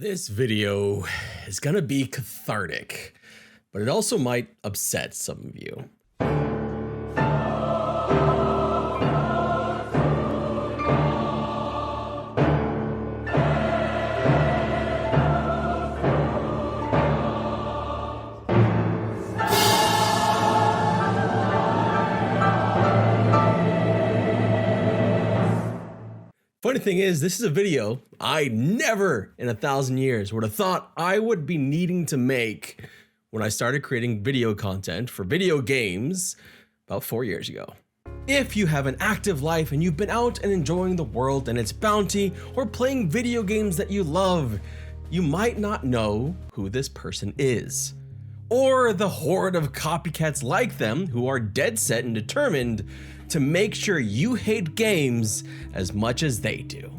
This video is gonna be cathartic, but it also might upset some of you. Funny thing is, this is a video I never in 1,000 years would have thought I would be needing to make when I started creating video content for video games about 4 years ago. If you have an active life and you've been out and enjoying the world and its bounty or playing video games that you love, you might not know who this person is. Or the horde of copycats like them who are dead set and determined to make sure you hate games as much as they do.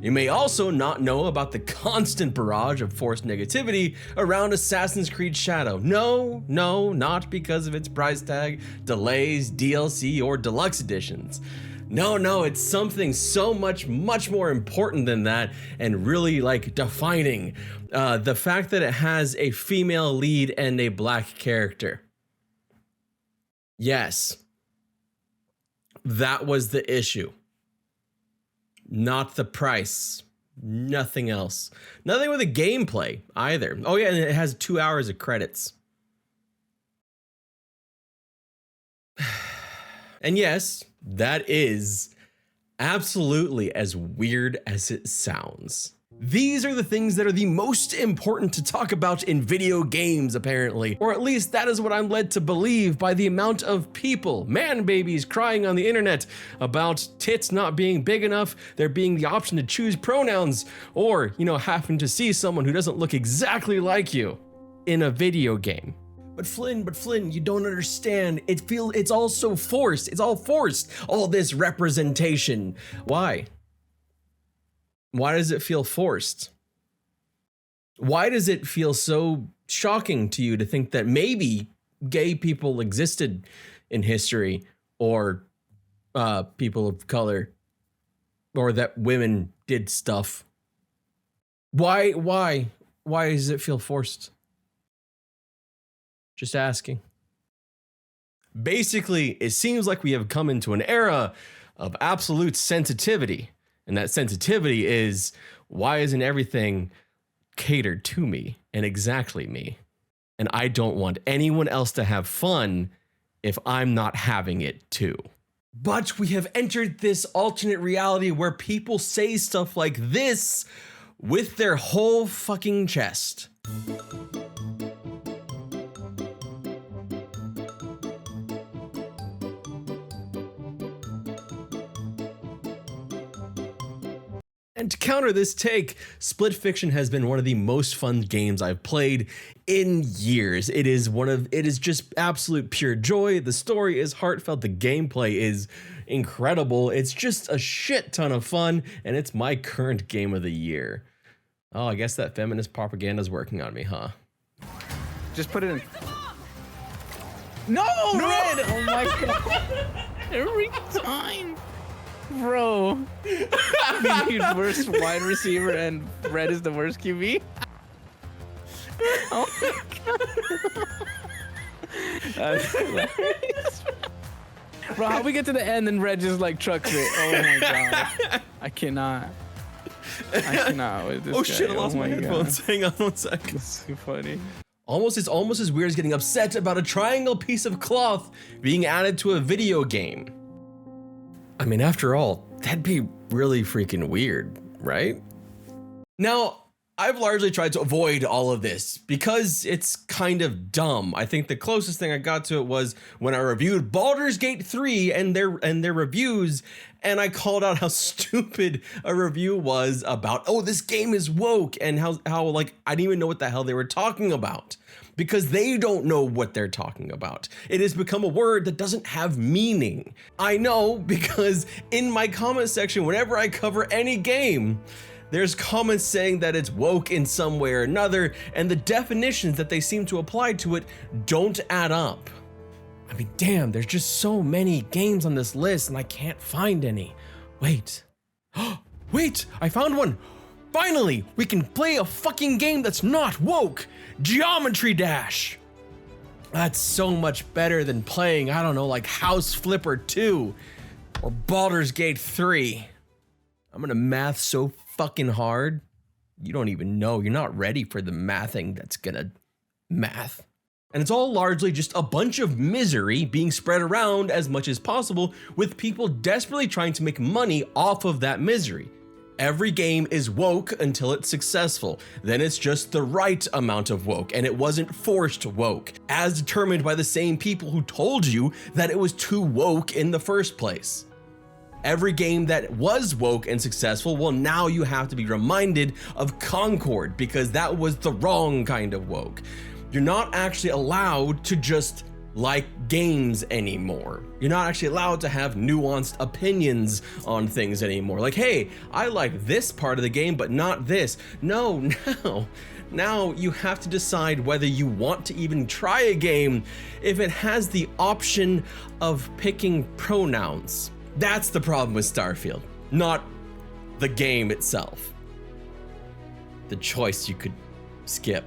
You may also not know about the constant barrage of forced negativity around Assassin's Creed Shadow. No, not because of its price tag, delays, DLC, or deluxe editions. No, it's something so much more important than that and really defining. The fact that it has a female lead and a black character. Yes. That was the issue. Not the price. Nothing else. Nothing with the gameplay either. Oh yeah, and it has 2 hours of credits. And yes, that is absolutely as weird as it sounds. These are the things that are the most important to talk about in video games, apparently. Or at least that is what I'm led to believe by the amount of people, man babies, crying on the internet about tits not being big enough, there being the option to choose pronouns, or, having to see someone who doesn't look exactly like you in a video game. But Flynn, you don't understand. It's all so forced. It's all forced. All this representation. Why? Why does it feel forced? Why does it feel so shocking to you to think that maybe gay people existed in history, or people of color, or that women did stuff? Why does it feel forced? Just asking. Basically, it seems like we have come into an era of absolute sensitivity. And that sensitivity is, why isn't everything catered to me and exactly me? And I don't want anyone else to have fun if I'm not having it too. But we have entered this alternate reality where people say stuff like this with their whole fucking chest. And to counter this take, Split Fiction has been one of the most fun games I've played in years. It is just absolute pure joy. The story is heartfelt. The gameplay is incredible. It's just a shit ton of fun, and it's my current game of the year. Oh, I guess that feminist propaganda is working on me, huh? Just put it in. No! Red! Oh my god. Every time. Bro, the worst wide receiver and Red is the worst QB. Oh my god. That's hilarious. Bro, how we get to the end and Red just trucks it? Oh my god. I cannot with this guy. Shit, I lost my headphones. God. Hang on 1 second. It's so funny. It's almost as weird as getting upset about a triangle piece of cloth being added to a video game. I mean, after all, that'd be really freaking weird, right? Now, I've largely tried to avoid all of this because it's kind of dumb. I think the closest thing I got to it was when I reviewed Baldur's Gate 3 and their reviews, and I called out how stupid a review was about, oh, this game is woke, and how I didn't even know what the hell they were talking about. Because they don't know what they're talking about. It has become a word that doesn't have meaning. I know because in my comment section, whenever I cover any game, there's comments saying that it's woke in some way or another, and the definitions that they seem to apply to it don't add up. I mean, damn, there's just so many games on this list and I can't find any. Wait, I found one. Finally, we can play a fucking game that's not woke. Geometry Dash. That's so much better than playing, I don't know, like House Flipper 2 or Baldur's Gate 3. I'm gonna math so fucking hard, you don't even know. You're not ready for the mathing that's gonna math. And it's all largely just a bunch of misery being spread around as much as possible, with people desperately trying to make money off of that misery. Every game is woke until it's successful. Then it's just the right amount of woke, and it wasn't forced woke, as determined by the same people who told you that it was too woke in the first place. Every game that was woke and successful, well, now you have to be reminded of Concord, because that was the wrong kind of woke. You're not actually allowed to just like games anymore. You're not actually allowed to have nuanced opinions on things anymore. Like, hey, I like this part of the game, but not this. No. Now you have to decide whether you want to even try a game if it has the option of picking pronouns. That's the problem with Starfield, not the game itself. The choice you could skip.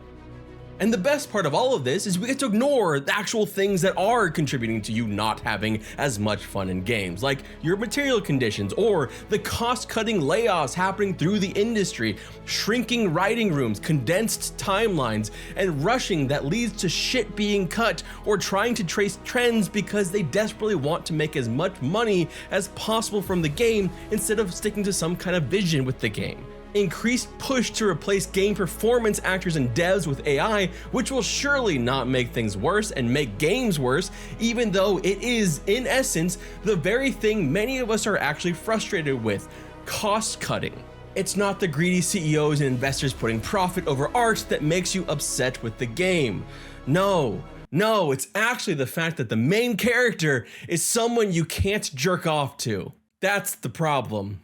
And the best part of all of this is we get to ignore the actual things that are contributing to you not having as much fun in games, like your material conditions or the cost-cutting layoffs happening through the industry, shrinking writing rooms, condensed timelines, and rushing that leads to shit being cut, or trying to trace trends because they desperately want to make as much money as possible from the game instead of sticking to some kind of vision with the game. Increased push to replace game performance actors and devs with AI, which will surely not make things worse and make games worse, even though it is, in essence, the very thing many of us are actually frustrated with: cost cutting. It's not the greedy CEOs and investors putting profit over art that makes you upset with the game. No, it's actually the fact that the main character is someone you can't jerk off to. That's the problem.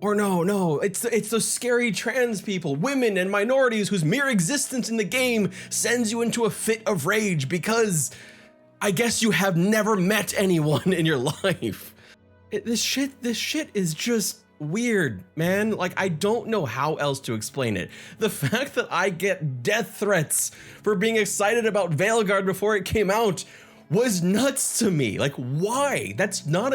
Or no, it's those scary trans people, women, and minorities whose mere existence in the game sends you into a fit of rage because I guess you have never met anyone in your life. This shit is just weird, man. Like, I don't know how else to explain it. The fact that I get death threats for being excited about Veilguard before it came out was nuts to me. Like, why? That's not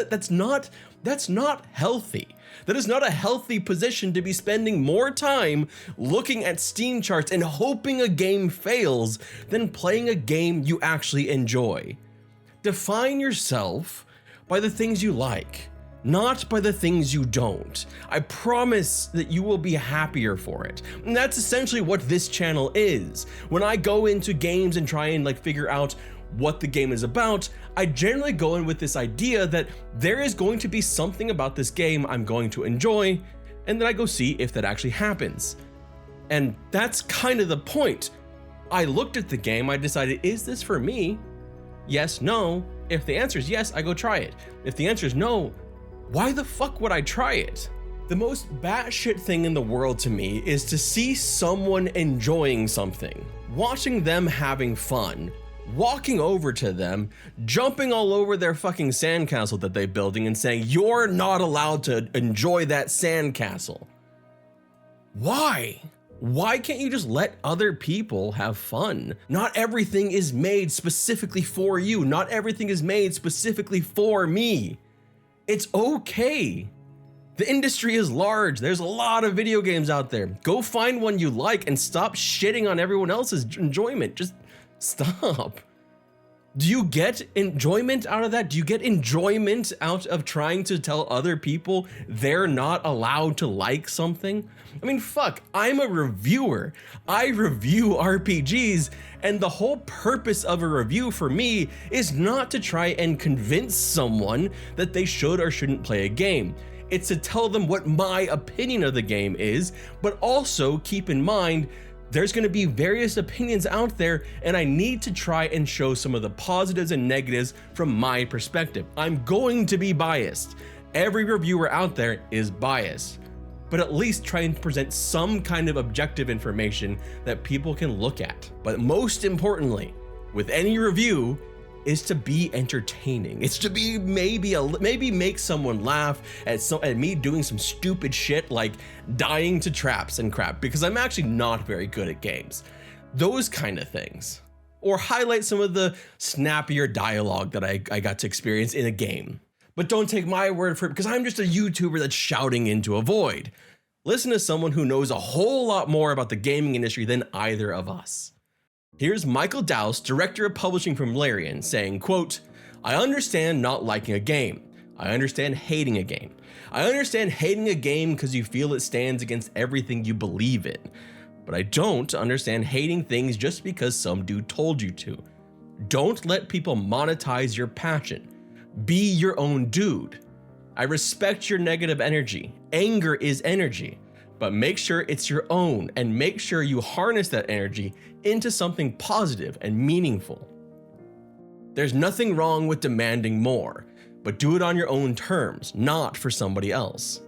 healthy. That is not a healthy position to be spending more time looking at Steam charts and hoping a game fails than playing a game you actually enjoy. Define yourself by the things you like, not by the things you don't. I promise that you will be happier for it. And that's essentially what this channel is. When I go into games and try and figure out what the game is about, I generally go in with this idea that there is going to be something about this game I'm going to enjoy, and then I go see if that actually happens. And that's kind of the point. I looked at the game, I decided, is this for me? Yes, no. If the answer is yes, I go try it. If the answer is no, why the fuck would I try it? The most batshit thing in the world to me is to see someone enjoying something, watching them having fun, walking over to them, jumping all over their fucking sandcastle that they're building and saying, you're not allowed to enjoy that sandcastle. Why? Why can't you just let other people have fun? Not everything is made specifically for you. Not everything is made specifically for me. It's okay. The industry is large. There's a lot of video games out there. Go find one you like and stop shitting on everyone else's enjoyment. Just stop. Do you get enjoyment out of that? Do you get enjoyment out of trying to tell other people they're not allowed to like something? I mean, fuck, I'm a reviewer. I review RPGs, and the whole purpose of a review for me is not to try and convince someone that they should or shouldn't play a game. It's to tell them what my opinion of the game is, but also keep in mind there's going to be various opinions out there, and I need to try and show some of the positives and negatives from my perspective. I'm going to be biased. Every reviewer out there is biased, but at least try and present some kind of objective information that people can look at. But most importantly, with any review, is to be entertaining. It's to be maybe make someone laugh at me doing some stupid shit like dying to traps and crap because I'm actually not very good at games. Those kind of things. Or highlight some of the snappier dialogue that I got to experience in a game. But don't take my word for it because I'm just a YouTuber that's shouting into a void. Listen to someone who knows a whole lot more about the gaming industry than either of us. Here's Michael Dowse, director of publishing from Larian, saying, quote, "I understand not liking a game. I understand hating a game. I understand hating a game because you feel it stands against everything you believe in. But I don't understand hating things just because some dude told you to. Don't let people monetize your passion. Be your own dude. I respect your negative energy. Anger is energy, but make sure it's your own and make sure you harness that energy into something positive and meaningful. There's nothing wrong with demanding more, but do it on your own terms, not for somebody else.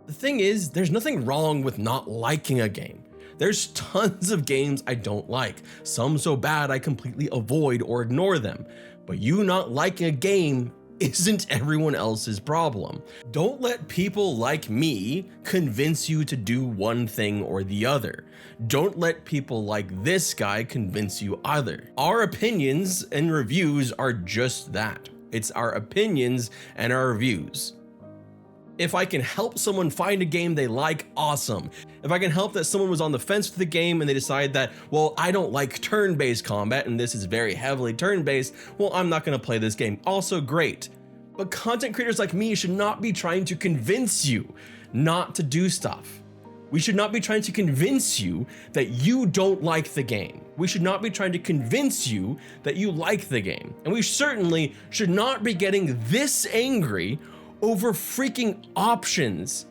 The thing is, there's nothing wrong with not liking a game. There's tons of games I don't like, some so bad I completely avoid or ignore them, but you not liking a game isn't everyone else's problem. Don't let people like me convince you to do one thing or the other. Don't let people like this guy convince you either. Our opinions and reviews are just that. It's our opinions and our reviews. If I can help someone find a game they like, awesome. If I can help that someone was on the fence with the game and they decide that, well, I don't like turn-based combat and this is very heavily turn-based, well, I'm not gonna play this game. Also great. But content creators like me should not be trying to convince you not to do stuff. We should not be trying to convince you that you don't like the game. We should not be trying to convince you that you like the game. And we certainly should not be getting this angry over freaking options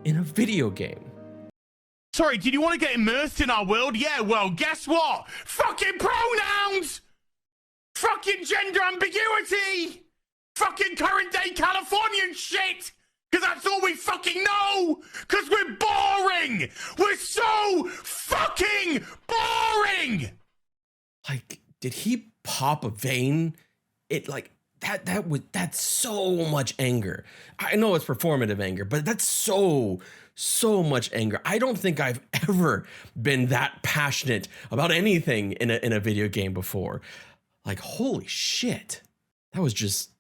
in a video game. Sorry, did you want to get immersed in our world? Yeah, well, guess what? Fucking pronouns! Fucking gender ambiguity! Fucking current day Californian shit! Because that's all we fucking know! Because we're boring! We're so fucking boring! Like, did he pop a vein? That's so much anger. I know it's performative anger, but that's so much anger. I don't think I've ever been that passionate about anything in a video game before. Like, holy shit. That was just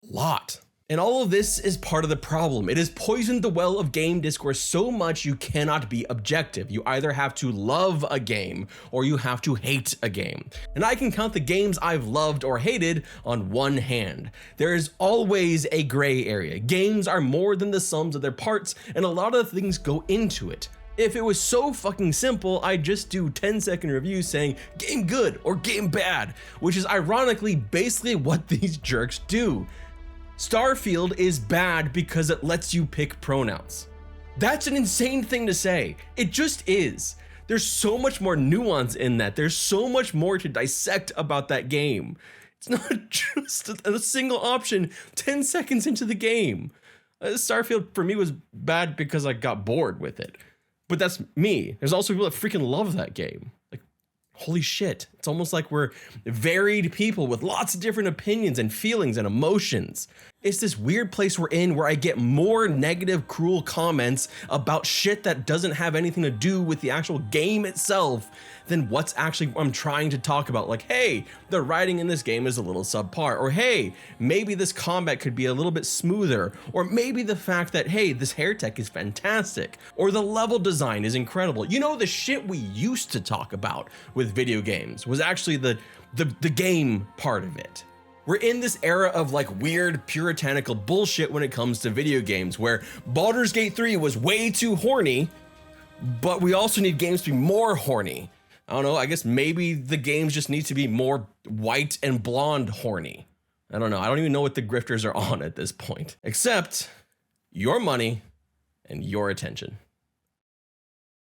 a lot. And all of this is part of the problem. It has poisoned the well of game discourse so much you cannot be objective. You either have to love a game or you have to hate a game. And I can count the games I've loved or hated on one hand. There is always a gray area. Games are more than the sums of their parts, and a lot of things go into it. If it was so fucking simple, I'd just do 10-second reviews saying game good or game bad, which is ironically basically what these jerks do. Starfield is bad because it lets you pick pronouns. That's an insane thing to say. It just is. There's so much more nuance in that. There's so much more to dissect about that game. It's not just a single option 10 seconds into the game. Starfield for me was bad because I got bored with it. But that's me. There's also people that freaking love that game. Like, holy shit. It's almost like we're varied people with lots of different opinions and feelings and emotions. It's this weird place we're in where I get more negative, cruel comments about shit that doesn't have anything to do with the actual game itself than what's actually I'm trying to talk about. Like, hey, the writing in this game is a little subpar, or hey, maybe this combat could be a little bit smoother, or maybe the fact that, hey, this hair tech is fantastic, or the level design is incredible. You know, the shit we used to talk about with video games was actually the game part of it. We're in this era of like weird puritanical bullshit when it comes to video games where Baldur's Gate 3 was way too horny, but we also need games to be more horny. I don't know, I guess maybe the games just need to be more white and blonde horny. I don't know, I don't even know what the grifters are on at this point. Except your money and your attention.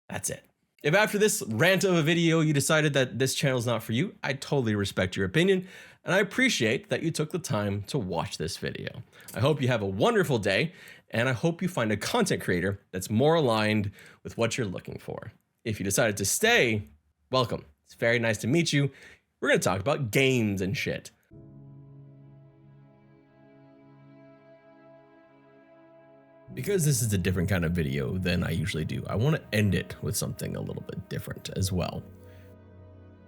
That's it. If after this rant of a video you decided that this channel is not for you, I totally respect your opinion, and I appreciate that you took the time to watch this video. I hope you have a wonderful day, and I hope you find a content creator that's more aligned with what you're looking for. If you decided to stay, welcome. It's very nice to meet you. We're gonna talk about games and shit. Because this is a different kind of video than I usually do, I want to end it with something a little bit different as well.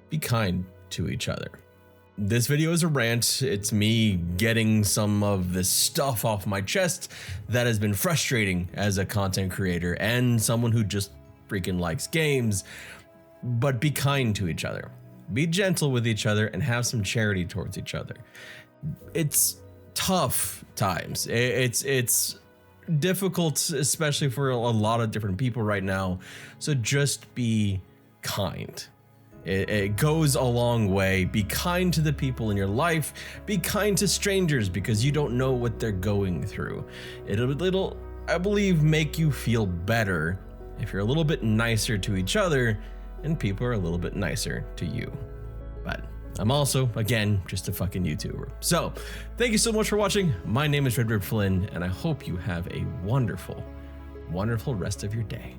Be kind to each other. This video is a rant. It's me getting some of this stuff off my chest that has been frustrating as a content creator and someone who just freaking likes games. But be kind to each other. Be gentle with each other and have some charity towards each other. It's tough times. It's difficult, especially for a lot of different people right now. So just be kind. It goes a long way. Be kind to the people in your life. Be kind to strangers because you don't know what they're going through. It'll, I believe, make you feel better if you're a little bit nicer to each other and people are a little bit nicer to you. But I'm also, again, just a fucking YouTuber. So thank you so much for watching. My name is Red Flynn, and I hope you have a wonderful, wonderful rest of your day.